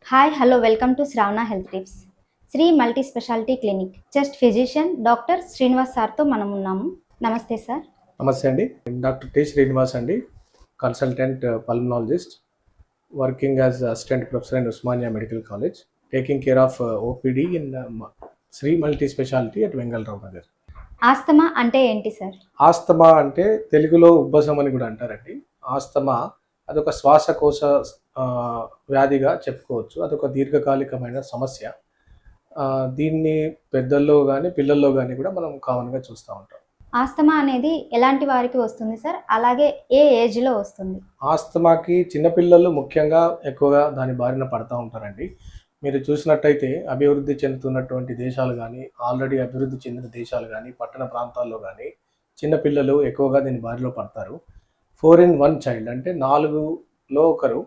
Hi hello welcome to Shravana health tips. Sri multi speciality clinic chest physician doctor Srinivas సార్తో మనం ఉన్నాము. నమస్తే సార్. నమస్తే అండి. డాక్టర్ టి శ్రీనివాస్ అండి, consultant pulmonologist, working as assistant professor in Osmania medical college, taking care of OPD in Sri multi speciality at Vengal Rao Nagar. Asthma అంటే ఏంటి sir? Asthma అంటే తెలుగులో ఉబ్బసం అని కూడా అంటారండి. ఆస్తమా అదొక శ్వాసకోశ వ్యాధిగా చెప్పుకోవచ్చు. అదొక దీర్ఘకాలికమైన సమస్య. దీన్ని పెద్దల్లో కానీ పిల్లల్లో కానీ కూడా మనం కామన్గా చూస్తూ ఉంటాం. ఆస్తమా అనేది ఎలాంటి వారికి వస్తుంది సార్? అలాగే ఏ ఏజ్లో వస్తుంది? ఆస్తమాకి చిన్నపిల్లలు ముఖ్యంగా ఎక్కువగా దాని బారిన పడుతూ ఉంటారండి. మీరు చూసినట్టయితే అభివృద్ధి చెందుతున్నటువంటి దేశాలు కానీ, ఆల్రెడీ అభివృద్ధి చెందిన దేశాలు కానీ, పట్టణ ప్రాంతాల్లో కానీ చిన్నపిల్లలు ఎక్కువగా దీని బారిలో పడతారు. 4 in 1 చైల్డ్ అంటే 4లో ఒకరు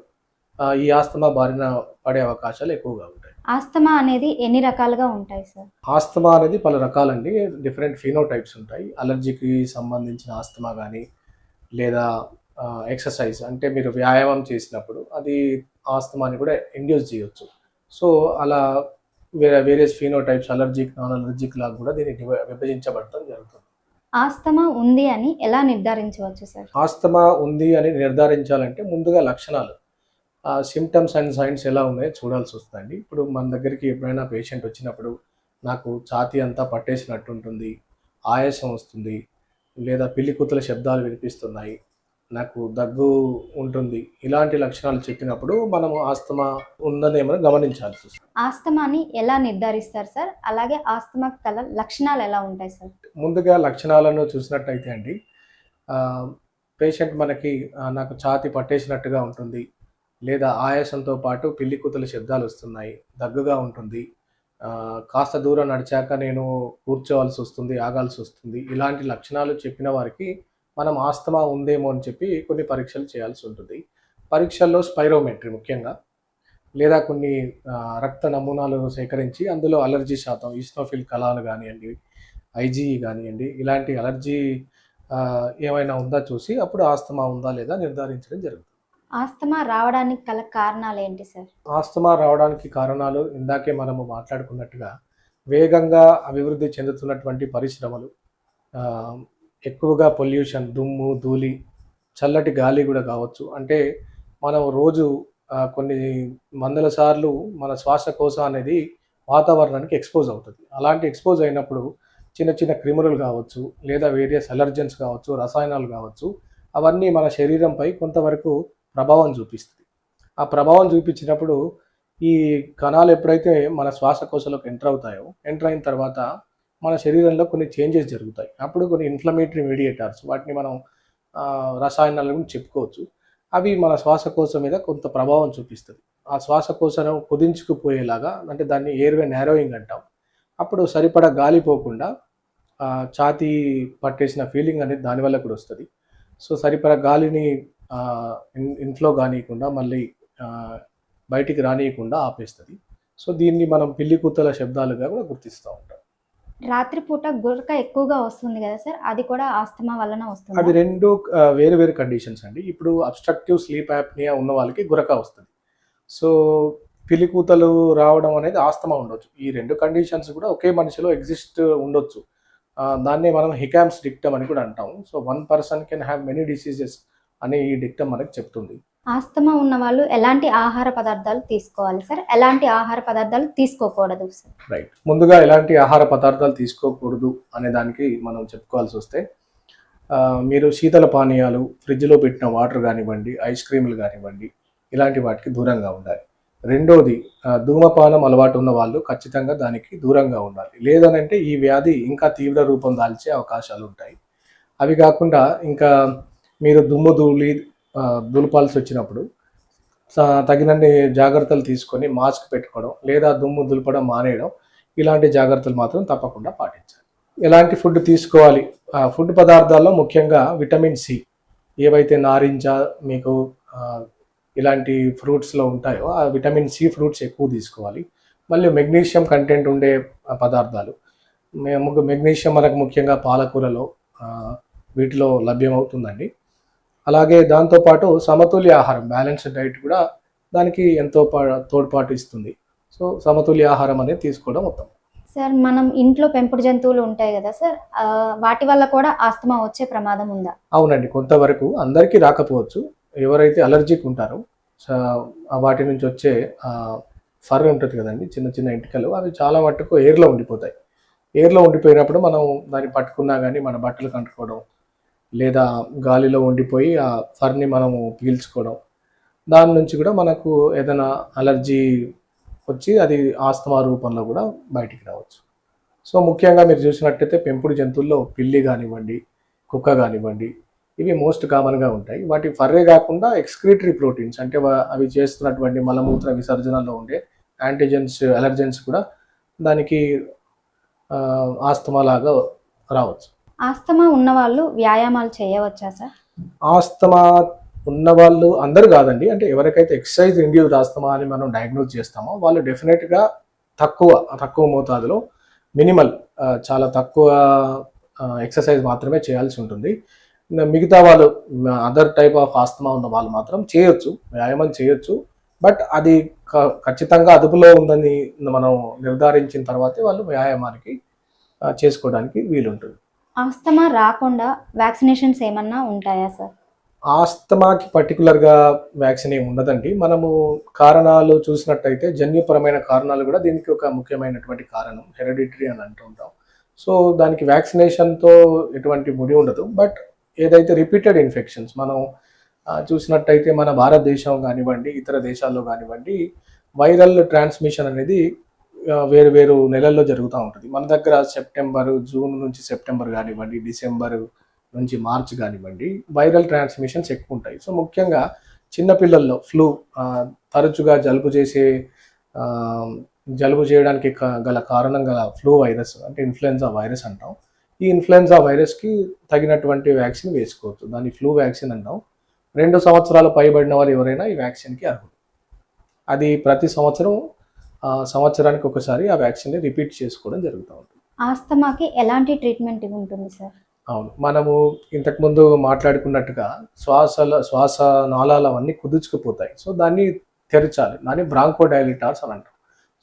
ఈ ఆస్తమా బారిన పడే అవకాశాలు ఎక్కువగా ఉంటాయి. ఆస్తమా అనేది ఎన్ని రకాలుగా ఉంటాయి సార్? ఆస్తమా అనేది పలు రకాలండి. డిఫరెంట్ ఫినోటైప్స్ ఉంటాయి. అలర్జీకి సంబంధించిన ఆస్తమా కానీ, లేదా ఎక్సర్సైజ్ అంటే మీరు వ్యాయామం చేసినప్పుడు అది ఆస్తమాని కూడా ఇండ్యూస్ చేయొచ్చు. సో అలా various phenotypes, allergic, non allergic లాగా కూడా దీన్ని విభజించబడటం జరుగుతుంది. ఆస్తమా ఉంది అని ఎలా నిర్ధారించవచ్చు సార్? ఆస్తమా ఉంది అని నిర్ధారించాలంటే ముందుగా లక్షణాలు, సిమ్టమ్స్ అండ్ సైన్స్ ఎలా ఉన్నాయో చూడాల్సి వస్తుందండి. ఇప్పుడు మన దగ్గరికి ఎప్పుడైనా పేషెంట్ వచ్చినప్పుడు నాకు ఛాతీ అంతా పట్టేసినట్టు ఉంటుంది, ఆయాసం వస్తుంది, లేదా పిల్లి కూతుల శబ్దాలు వినిపిస్తున్నాయి, నాకు దగ్గు ఉంటుంది, ఇలాంటి లక్షణాలు చెప్పినప్పుడు మనము ఆస్తమా ఉందనేమో గమనించాల్సి వస్తుంది. ఆస్తమాని ఎలా నిర్ధారిస్తారు సార్? అలాగే ఆస్తమా గల లక్షణాలు ఎలా ఉంటాయి సార్? ముందుగా లక్షణాలను చూసినట్టయితే అండి, పేషెంట్ మనకి నాకు ఛాతీ పట్టేసినట్టుగా ఉంటుంది, లేదా ఆయాసంతో పాటు పిల్లి కూతుల శబ్దాలు వస్తున్నాయి, దగ్గుగా ఉంటుంది, కాస్త దూరం నడిచాక నేను కూర్చోవాల్సి వస్తుంది, ఆగాల్సి వస్తుంది, ఇలాంటి లక్షణాలు చెప్పిన వారికి మనం ఆస్తమా ఉందేమో అని చెప్పి కొన్ని పరీక్షలు చేయాల్సి ఉంటుంది. పరీక్షల్లో స్పైరోమెట్రీ ముఖ్యంగా, లేదా కొన్ని రక్త నమూనాలు సేకరించి అందులో అలర్జీ శాతం, ఈస్నోఫిల్ కణాలు కానివ్వండి, ఐజీఈ కానివ్వండి, ఇలాంటి అలర్జీ ఏమైనా ఉందా చూసి అప్పుడు ఆస్తమా ఉందా లేదా నిర్ధారించడం జరుగుతుంది. ఆస్తమా రావడానికి గల కారణాలు ఏంటి సార్? ఆస్తమా రావడానికి కారణాలు ఇందాకే మనము మాట్లాడుకున్నట్టుగా వేగంగా అభివృద్ధి చెందుతున్నటువంటి పరిశ్రమలు, ఎక్కువగా పొల్యూషన్, దుమ్ము, ధూళి, చల్లటి గాలి కూడా కావచ్చు. అంటే మనం రోజు కొన్ని వందల సార్లు మన శ్వాసకోశ అనేది వాతావరణానికి ఎక్స్పోజ్ అవుతుంది. అలాంటి ఎక్స్పోజ్ అయినప్పుడు చిన్న చిన్న క్రిములు కావచ్చు, లేదా వేరియస్ అలర్జెన్స్ కావచ్చు, రసాయనాలు కావచ్చు, అవన్నీ మన శరీరంపై కొంతవరకు ప్రభావం చూపిస్తుంది. ఆ ప్రభావం చూపించినప్పుడు ఈ కణాలు ఎప్పుడైతే మన శ్వాసకోశలోకి ఎంటర్ అయిన తర్వాత మన శరీరంలో కొన్ని చేంజెస్ జరుగుతాయి. అప్పుడు కొన్ని ఇన్ఫ్లమేటరీ మీడియేటర్స్, వాటిని మనం రసాయనాలు కూడా చెప్పుకోవచ్చు, అవి మన శ్వాసకోశ మీద కొంత ప్రభావం చూపిస్తుంది. ఆ శ్వాసకోశను కుదించుకుపోయేలాగా, అంటే దాన్ని ఎయిర్వే నారోయింగ్ అంటాం. అప్పుడు సరిపడా గాలి పోకుండా ఛాతీ పట్టేసిన ఫీలింగ్ అనేది దానివల్ల కూడా వస్తుంది. సో సరిపడా గాలిని ఇన్ఫ్లో కానియకుండా మళ్ళీ బయటికి రానియకుండా ఆపేస్తుంది. సో దీన్ని మనం పిల్లి కూతల శబ్దాలుగా కూడా గుర్తిస్తూ ఉంటాం. రాత్రిపూట గురక ఎక్కువగా వస్తుంది కదా సార్, అది కూడా ఆస్తమా వలన వస్తుంది? అవి రెండు వేరు వేరు కండిషన్స్ అండి. ఇప్పుడు అబ్స్ట్రక్టివ్ స్లీప్ యాప్నియా ఉన్న వాళ్ళకి గురక వస్తుంది. సో పిల్లి కూతలు రావడం అనేది ఆస్తమా ఉండొచ్చు. ఈ రెండు కండిషన్స్ కూడా ఒకే మనిషిలో ఎగ్జిస్ట్ ఉండొచ్చు. దాన్నే మనం హికామ్స్ డిక్టమ్ అని కూడా అంటాం. So 1 person can have many diseases అని ఈ డిక్టమ్ మనకు చెప్తుంది. ఆస్తమా ఉన్న వాళ్ళు ఎలాంటి ఆహార పదార్థాలు తీసుకోవాలి సార్? ఎలాంటి ఆహార పదార్థాలు తీసుకోకూడదు సార్? రైట్. ముందుగా ఎలాంటి ఆహార పదార్థాలు తీసుకోకూడదు అనే దానికి మనం చెప్పుకోవాల్సి వస్తే, మీరు శీతల పానీయాలు, ఫ్రిడ్జ్లో పెట్టిన వాటర్ కానివ్వండి, ఐస్ క్రీములు కానివ్వండి, ఇలాంటి వాటికి దూరంగా ఉండాలి. రెండోది, ధూమపానం అలవాటు ఉన్న వాళ్ళు ఖచ్చితంగా దానికి దూరంగా ఉండాలి. లేదనంటే ఈ వ్యాధి ఇంకా తీవ్ర రూపం దాల్చే అవకాశాలు ఉంటాయి. అవి కాకుండా ఇంకా మీరు దుమ్ము ధూళి దులపాల్సి వచ్చినప్పుడు తగినన్ని జాగ్రత్తలు తీసుకొని మాస్క్ పెట్టుకోవడం, లేదా దుమ్ము దులపడం మానేయడం, ఇలాంటి జాగ్రత్తలు మాత్రం తప్పకుండా పాటించాలి. ఎలాంటి ఫుడ్ తీసుకోవాలి? ఫుడ్ పదార్థాల్లో ముఖ్యంగా విటమిన్ సి, ఏవైతే నారింజ, మీకు ఇలాంటి ఫ్రూట్స్లో ఉంటాయో ఆ విటమిన్ సి ఫ్రూట్స్ ఎక్కువ తీసుకోవాలి. మళ్ళీ మెగ్నీషియం కంటెంట్ ఉండే పదార్థాలు, మెగ్నీషియం మనకు ముఖ్యంగా పాలకూరలో వీటిలో లభ్యమవుతుందండి. అలాగే దాంతోపాటు సమతుల్య ఆహారం, బ్యాలెన్స్డ్ డైట్ కూడా దానికి ఎంతో తోడ్పాటు ఇస్తుంది. సో సమతుల్య ఆహారం అనేది తీసుకోవడం ఉత్తమం. సార్ మనం ఇంట్లో పెంపుడు జంతువులు ఉంటాయి కదా సార్, వాటి వల్ల కూడా ఆస్తమా వచ్చే ప్రమాదం ఉందా? అవునండి, కొంతవరకు అందరికీ రాకపోవచ్చు. ఎవరైతే అలర్జిక్ ఉంటారో వాటి నుంచి వచ్చే ఫర్ ఉంటుంది కదండి, చిన్న చిన్న ఎంటికలు, అవి చాలా మట్టుకు ఎయిర్లో ఉండిపోతాయి. ఎయిర్లో ఉండిపోయినప్పుడు మనం దాన్ని పట్టుకున్నా కానీ మన బట్టలు కంటుకోవడం, లేదా గాలిలో ఉండిపోయి ఆ ఫర్ని మనము పీల్చుకోవడం, దాని నుంచి కూడా మనకు ఏదైనా అలర్జీ వచ్చి అది ఆస్తమా రూపంలో కూడా బయటికి రావచ్చు. సో ముఖ్యంగా మీరు చూసినట్టయితే పెంపుడు జంతువుల్లో పిల్లి కానివ్వండి, కుక్క కానివ్వండి, ఇవి మోస్ట్ కామన్గా ఉంటాయి. వాటి ఫర్రే కాకుండా ఎక్స్క్రీటరీ ప్రోటీన్స్ అంటే అవి చేస్తున్నటువంటి మలమూత్ర విసర్జనలో ఉండే యాంటీజెన్స్, అలర్జెన్స్ కూడా దానికి ఆస్తమా లాగా రావచ్చు. ఆస్తమా ఉన్నవాళ్ళు వ్యాయామాలు చేయవచ్చా సార్? ఆస్తమా ఉన్నవాళ్ళు అందరూ కాదండి, అంటే ఎవరికైతే ఎక్సర్సైజ్ ఇండ్యూస్డ్ ఆస్తమా అని మనం డయాగ్నోజ్ చేస్తామో వాళ్ళు డెఫినెట్గా తక్కువ మోతాదులో మినిమల్, చాలా తక్కువ ఎక్సర్సైజ్ మాత్రమే చేయాల్సి ఉంటుంది. మిగతా వాళ్ళు అదర్ టైప్ ఆఫ్ ఆస్తమా ఉన్న వాళ్ళు మాత్రం చేయొచ్చు, వ్యాయామం చేయొచ్చు. బట్ అది ఖచ్చితంగా అదుపులో ఉందని మనం నిర్ధారించిన తర్వాతే వాళ్ళు వ్యాయామానికి చేసుకోవడానికి వీలుంటుంది. ఆస్తమా రాకుండా వ్యాక్సినేషన్స్ ఏమన్నా ఉంటాయా సార్? ఆస్తమాకి పర్టికులర్గా వ్యాక్సిన్ ఏమి ఉండదండి. మనము కారణాలు చూసినట్టయితే జన్యుపరమైన కారణాలు కూడా దీనికి ఒక ముఖ్యమైనటువంటి కారణం, హెరిడిటరీ అని అంటుంటాం. సో దానికి వ్యాక్సినేషన్తో ఎటువంటి ముడి ఉండదు. బట్ ఏదైతే రిపీటెడ్ ఇన్ఫెక్షన్స్ మనం చూసినట్టయితే మన భారతదేశం కానివ్వండి, ఇతర దేశాల్లో కానివ్వండి, వైరల్ ట్రాన్స్మిషన్ అనేది వేరు వేరు నెలల్లో జరుగుతూ ఉంటుంది. మన దగ్గర జూన్ నుంచి సెప్టెంబర్ కానివ్వండి, డిసెంబర్ నుంచి మార్చ్ కానివ్వండి, వైరల్ ట్రాన్స్మిషన్స్ ఎక్కువ ఉంటాయి. సో ముఖ్యంగా చిన్నపిల్లల్లో ఫ్లూ, తరచుగా జలుబు చేయడానికి గల కారణం గల ఫ్లూ వైరస్ అంటే ఇన్ఫ్లుయెన్జా వైరస్ అంటాం. ఈ ఇన్ఫ్లుయెన్జా వైరస్కి తగినటువంటి వ్యాక్సిన్ వేసుకోవచ్చు, దాన్ని ఫ్లూ వ్యాక్సిన్ అంటాం. 2 సంవత్సరాలు పైబడిన వారు ఎవరైనా ఈ వ్యాక్సిన్కి అర్హులు. అది ప్రతి సంవత్సరానికి ఒకసారి ఆ వ్యాక్సిన్ని రిపీట్ చేసుకోవడం జరుగుతూ ఉంటుంది. ఆస్తమాకి ఎలాంటి ట్రీట్మెంట్ ఉంటుంది సార్? అవును, మనము ఇంతకుముందు మాట్లాడుకున్నట్టుగా శ్వాస నాళాలు అవన్నీ కుదుర్చుకుపోతాయి. సో దాన్ని తెరచాలి, దాన్ని బ్రాంకోడైలేటార్స్ అని అంటాం.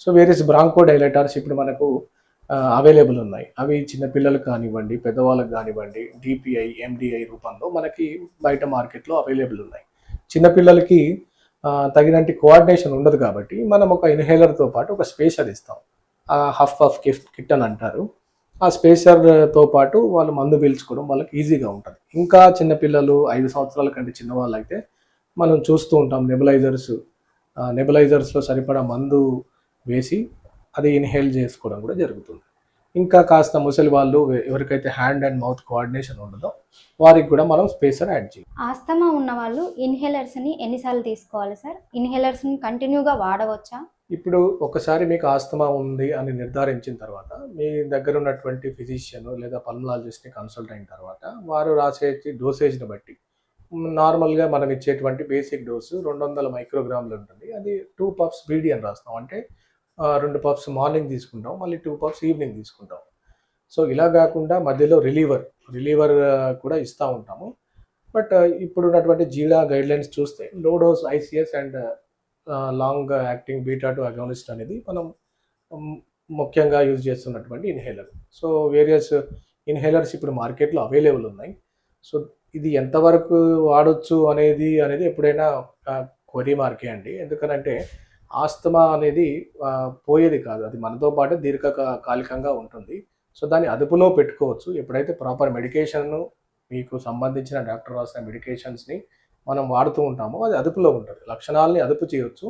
సో వేరియస్ బ్రాంకోడైలేటార్స్ ఇప్పుడు మనకు అవైలబుల్ ఉన్నాయి. అవి చిన్నపిల్లలకు కానివ్వండి, పెద్దవాళ్ళకి కానివ్వండి, డిపిఐ, ఎండిఐ రూపంలో మనకి బయట మార్కెట్లో అవైలబుల్ ఉన్నాయి. చిన్నపిల్లలకి తగినంటి కోఆర్డినేషన్ ఉండదు కాబట్టి మనం ఒక ఇన్హేలర్తో పాటు ఒక స్పేసర్ ఇస్తాం, హఫ్ కిట్ అని అంటారు. ఆ స్పేసర్తో పాటు వాళ్ళు మందు పీల్చుకోవడం వాళ్ళకి ఈజీగా ఉంటుంది. ఇంకా చిన్నపిల్లలు 5 సంవత్సరాల కంటే చిన్నవాళ్ళు అయితే మనం చూస్తూ ఉంటాం నెబులైజర్స్లో సరిపడా మందు వేసి అది ఇన్హేల్ చేసుకోవడం కూడా జరుగుతుంది. ఇంకా కాస్త ముసలి వాళ్ళు, ఎవరికైతే హ్యాండ్ అండ్ మౌత్ కోఆర్డినేషన్ ఉండదో వారికి కూడా మనం స్పేసర్ యాడ్ చేయాలి. ఆస్తమా ఉన్న వాళ్ళు ఇన్హేలర్స్ని ఎన్నిసార్లు తీసుకోవాలి సార్? ఇన్హేలర్స్ని కంటిన్యూగా వాడవచ్చా? ఇప్పుడు ఒకసారి మీకు ఆస్తమా ఉంది అని నిర్ధారించిన తర్వాత మీ దగ్గర ఉన్నటువంటి ఫిజిషియన్ లేదా పల్మనాలజిస్ట్ని కన్సల్ట్ అయిన తర్వాత వారు రాసే డోసేజ్ని బట్టి నార్మల్గా మనం ఇచ్చేటువంటి బేసిక్ డోసు 200 మైక్రోగ్రాములు ఉంటుంది. అది 2 పఫ్స్ బీడీ అని రాస్తాం, అంటే 2 పఫ్స్ మార్నింగ్ తీసుకుంటాం, మళ్ళీ 2 పఫ్స్ ఈవినింగ్ తీసుకుంటాం. సో ఇలా కాకుండా మధ్యలో రిలీవర్ కూడా ఇస్తూ ఉంటాము. బట్ ఇప్పుడు ఉన్నటువంటి జీడా గైడ్లైన్స్ చూస్తే low dose ICS and long acting beta two agonist అనేది మనం ముఖ్యంగా యూజ్ చేస్తున్నటువంటి ఇన్హేలర్. సో వేరియస్ ఇన్హేలర్స్ ఇప్పుడు మార్కెట్లో అవైలబుల్ ఉన్నాయి. సో ఇది ఎంతవరకు వాడొచ్చు అనేది ఎప్పుడైనా క్వరీ మార్కే అండి. ఎందుకనంటే ఆస్తమా అనేది పోయేది కాదు, అది మనతో పాటు దీర్ఘకాలికంగా ఉంటుంది. సో దాన్ని అదుపులో పెట్టుకోవచ్చు. ఎప్పుడైతే ప్రాపర్ మెడికేషన్ను మీకు సంబంధించిన డాక్టర్ రాసిన మెడికేషన్స్ని మనం వాడుతూ ఉంటామో అది అదుపులో ఉంటుంది, లక్షణాలని అదుపు చేయొచ్చు,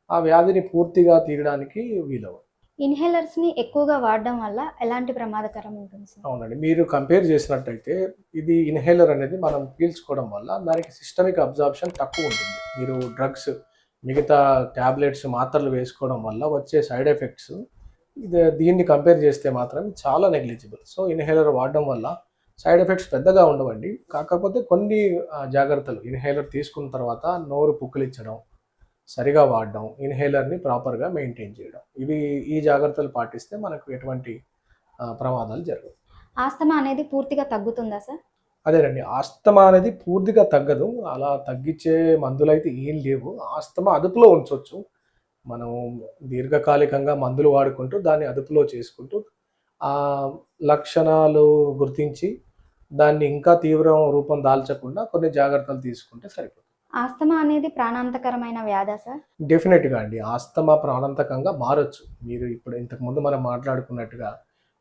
ఆ వ్యాధిని పూర్తిగా తీయడానికి వీలవు. ఇన్హేలర్స్ని ఎక్కువగా వాడడం వల్ల ఎలాంటి ప్రమాదకరం ఉంటుంది సార్? అవునండి, మీరు కంపేర్ చేసినట్టయితే ఇది ఇన్హేలర్ అనేది మనం పీల్చుకోవడం వల్ల దానికి సిస్టమిక్ అబ్జార్ప్షన్ తక్కువ ఉంటుంది. మీరు డ్రగ్స్, మిగతా ట్యాబ్లెట్స్, మాత్రలు వేసుకోవడం వల్ల వచ్చే సైడ్ ఎఫెక్ట్స్ దీన్ని కంపేర్ చేస్తే మాత్రం చాలా నెగ్లిజిబుల్. సో ఇన్హేలర్ వాడడం వల్ల సైడ్ ఎఫెక్ట్స్ పెద్దగా ఉండవండి. కాకపోతే కొన్ని జాగ్రత్తలు, ఇన్హేలర్ తీసుకున్న తర్వాత నోరు పుక్కిలించడం, సరిగా వాడడం, ఇన్హేలర్ని ప్రాపర్గా మెయింటైన్ చేయడం, ఈ జాగ్రత్తలు పాటిస్తే మనకు ఎటువంటి ప్రమాదాలు జరగవు. ఆస్తమా అనేది పూర్తిగా తగ్గుతుందా సార్? అదేనండి. ఆస్తమా అనేది పూర్తిగా తగ్గదు. అలా తగ్గించే మందులైతే ఏం లేవు. ఆస్తమా అదుపులో ఉంచొచ్చు. మనం దీర్ఘకాలికంగా మందులు వాడుకుంటూ దాన్ని అదుపులో చేసుకుంటూ లక్షణాలు గుర్తించి దాన్ని ఇంకా తీవ్రం రూపం దాల్చకుండా కొన్ని జాగ్రత్తలు తీసుకుంటే సరిపోతుంది. ఆస్తమా అనేది ప్రాణాంతకరమైన వ్యాధా సార్? డెఫినెట్‌గా అండి. ఆస్తమా ప్రాణాంతకంగా మారొచ్చు. మీరు ఇప్పుడు ఇంతకుముందు మనం మాట్లాడుకున్నట్టుగా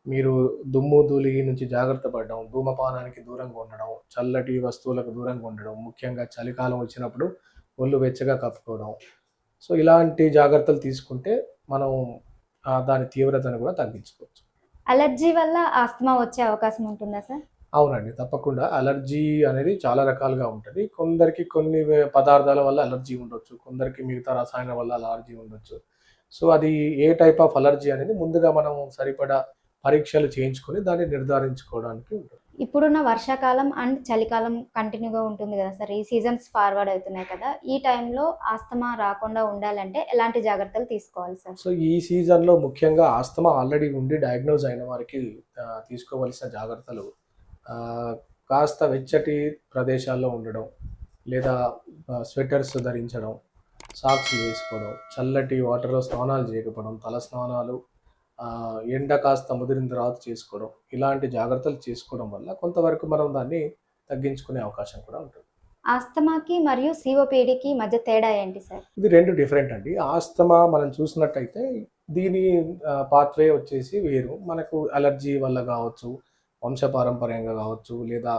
మీరు దుమ్ము, ధూళి నుంచి జాగ్రత్త పడడం, ధూమపానానికి దూరంగా ఉండడం, చల్లటి వస్తువులకు దూరంగా ఉండడం, ముఖ్యంగా చలికాలం వచ్చినప్పుడు ఒళ్ళు వెచ్చగా కప్పుకోవడం. సో, ఇలాంటి జాగ్రత్తలు తీసుకుంటే మనం దాని తీవ్రతను కూడా తగ్గించుకోవచ్చు. అలర్జీ వల్ల ఆస్తమా వచ్చే అవకాశం ఉంటుందా సార్? అవునండి. తప్పకుండా. అలర్జీ అనేది చాలా రకాలుగా ఉంటది. కొందరికి కొన్ని పదార్థాల వల్ల అలర్జీ ఉండొచ్చు. కొందరికి మిగతా రసాయనాల వల్ల అలర్జీ ఉండొచ్చు. సో, అది ఏ టైప్ ఆఫ్ అలర్జీ అనేది ముందుగా మనం సరిపడా పరీక్షలు చేయించుకొని దాన్ని నిర్ధారించుకోవడానికి ఉంటుంది. ఇప్పుడున్న వర్షాకాలం అండ్ చలికాలం కంటిన్యూగా ఉంటుంది కదా సార్. ఈ సీజన్స్ ఫార్వర్డ్ అవుతున్నాయి కదా. ఈ టైంలో ఆస్తమా రాకుండా ఉండాలంటే ఎలాంటి జాగ్రత్తలు తీసుకోవాలి సార్? సో, ఈ సీజన్‌లో ముఖ్యంగా ఆస్తమా ఆల్రెడీ ఉండి డయాగ్నోజ్ అయిన వారికి తీసుకోవాల్సిన జాగ్రత్తలు కాస్త వెచ్చటి ప్రదేశాల్లో ఉండడం, లేదా స్వెటర్స్ ధరించడం, సాక్స్ వేసుకోవడం, చల్లటి వాటర్‌లో స్నానాలు చేయకపోవడం, తల స్నానాలు ఎండ కాస్త ముదిరిన తర్వాత చేసుకోవడం, ఇలాంటి జాగ్రత్తలు చేసుకోవడం వల్ల కొంతవరకు మనం దాన్ని తగ్గించుకునే అవకాశం కూడా ఉంటుంది. ఆస్తమాకి మరియు సిఓపిడికి మధ్య తేడా ఏంటి సార్? ఇది 2 డిఫరెంట్ అండి. ఆస్తమా మనం చూసినట్టయితే దీని పాత్వే వచ్చేసి వేరు. మనకు అలర్జీ వల్ల కావచ్చు, వంశపారంపర్యంగా కావచ్చు, లేదా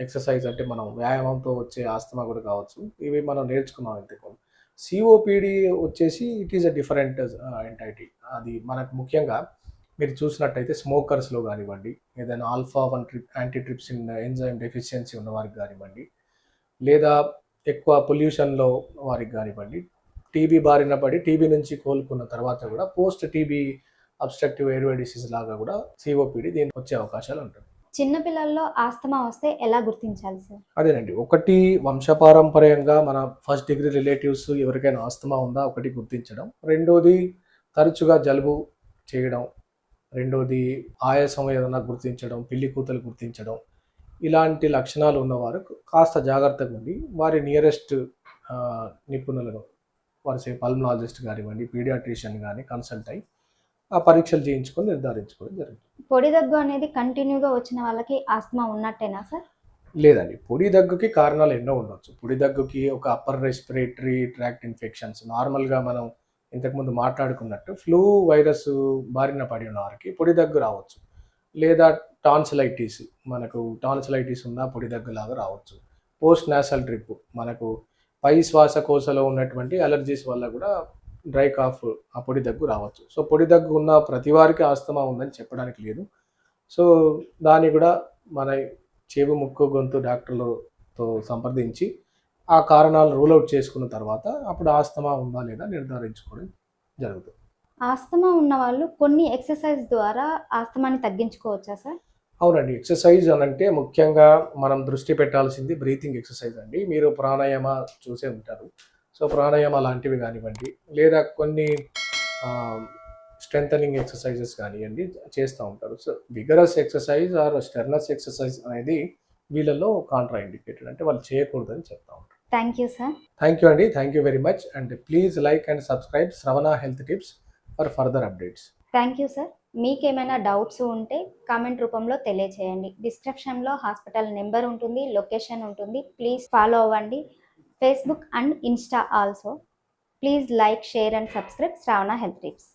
ఎక్సర్సైజ్ అంటే మనం వ్యాయామంతో వచ్చే ఆస్తమా కూడా కావచ్చు. ఇవి మనం నేర్చుకున్నాం ఇంతకుముందు. సిఓపిడి వచ్చేసి it is a different entity. అది మనకు ముఖ్యంగా మీరు చూసినట్టయితే స్మోకర్స్‌లో గానివ్వండి, ఏదైనా ఆల్ఫా 1 యాంటీట్రిప్సిన్ ఎంజైమ్ డెఫిషియన్సీ ఉన్న వారికి గానివ్వండి, లేదా ఎక్కువ పొల్యూషన్‌లో వారికి గానివ్వండి, టీబీ బారిన పడి టీబీ నుంచి కోలుకున్న తర్వాత కూడా post TB obstructive airway disease లాగా కూడా సిఓపిడి దీనికి వచ్చే అవకాశాలు ఉంటుంది. చిన్న పిల్లల్లో ఆస్తమా వస్తే ఎలా గుర్తించాలి సార్? అదేనండి. ఒకటి వంశపారంపర్యంగా మన ఫస్ట్ డిగ్రీ రిలేటివ్స్ ఎవరికైనా ఆస్తమా ఉందా ఒకటి గుర్తించడం. రెండోది తరచుగా జలుబు చేయడం. రెండోది ఆయాసం ఏదైనా గుర్తించడం, పిల్లి కూతలు గుర్తించడం. ఇలాంటి లక్షణాలు ఉన్నవారు కాస్త జాగ్రత్తగా ఉండి వారి నియరెస్ట్ నిపుణులను పల్మనాలజిస్ట్ కానివ్వండి, పీడియాట్రిషియన్ కానీ కన్సల్ట్ అయ్యి ఆ పరీక్షలు చేయించుకొని నిర్ధారించుకోవడం జరుగుతుంది. పొడి దగ్గు అనేది కంటిన్యూగా వచ్చిన వాళ్ళకి ఆస్తమా ఉన్నట్టేనా సార్? లేదండి. పొడి దగ్గుకి కారణాలు ఎన్నో ఉండొచ్చు. పొడి దగ్గుకి ఒక అప్పర్ రెస్పిరేటరీ ట్రాక్ట్ ఇన్ఫెక్షన్స్ నార్మల్‌గా మనం ఇంతకుముందు మాట్లాడుకున్నట్టు ఫ్లూ వైరస్ బారిన పడి ఉన్న వారికి పొడి దగ్గు రావచ్చు. లేదా టాన్సిలైటిస్ మనకు టాన్సిలైటిస్ ఉన్న పొడి దగ్గులాగా రావచ్చు. పోస్ట్ నాసల్ డ్రిప్ మనకు పై శ్వాసకోశలో ఉన్నటువంటి అలర్జీస్ వల్ల కూడా డ్రై కాఫ్ ఆ పొడి దగ్గు రావచ్చు. సో, పొడి దగ్గు ఉన్న ప్రతి వారికి ఆస్తమా ఉందని చెప్పడానికి లేదు. సో, దాన్ని కూడా మన చెవి, ముక్కు, గొంతు డాక్టర్లతో సంప్రదించి ఆ కారణాలు రూల్ ఔట్ చేసుకున్న తర్వాత అప్పుడు ఆస్తమా ఉందా లేదా నిర్ధారించుకోవడం జరుగుతుంది. ఆస్తమా ఉన్న వాళ్ళు కొన్ని ఎక్సర్సైజ్ ద్వారా ఆస్తమాని తగ్గించుకోవచ్చా సార్? అవునండి. ఎక్సర్సైజ్ అనంటే ముఖ్యంగా మనం దృష్టి పెట్టాల్సింది బ్రీతింగ్ ఎక్సర్సైజ్ అండి. మీరు ప్రాణాయామ చూసే ఉంటారు. సో, ప్రాణాయామ లాంటివి కానివ్వండి, లేదా కొన్ని స్ట్రెంథనింగ్ ఎక్సర్సైజెస్ కానివ్వండి చేస్తూ ఉంటారు. So, vigorous exercise or strenuous exercise అనేది వీళ్ళలో కాంట్రా ఇండికేటెడ్. అంటే వాళ్ళు చేయకూడదని చెప్తా ఉంటారు. Thank you sir. Thank you అండి. Thank you very much. And please like and subscribe Shravana health tips for further updates. Thank you sir. మీకేమైనా డౌట్స్ ఉంటే కామెంట్ రూపంలో తెలియచేయండి. డిస్క్రిప్షన్లో హాస్పిటల్ నెంబర్ ఉంటుంది, లొకేషన్ ఉంటుంది. ప్లీజ్ ఫాలో అవ్వండి. Facebook and Insta also. Please like, share and subscribe Shravana health tips.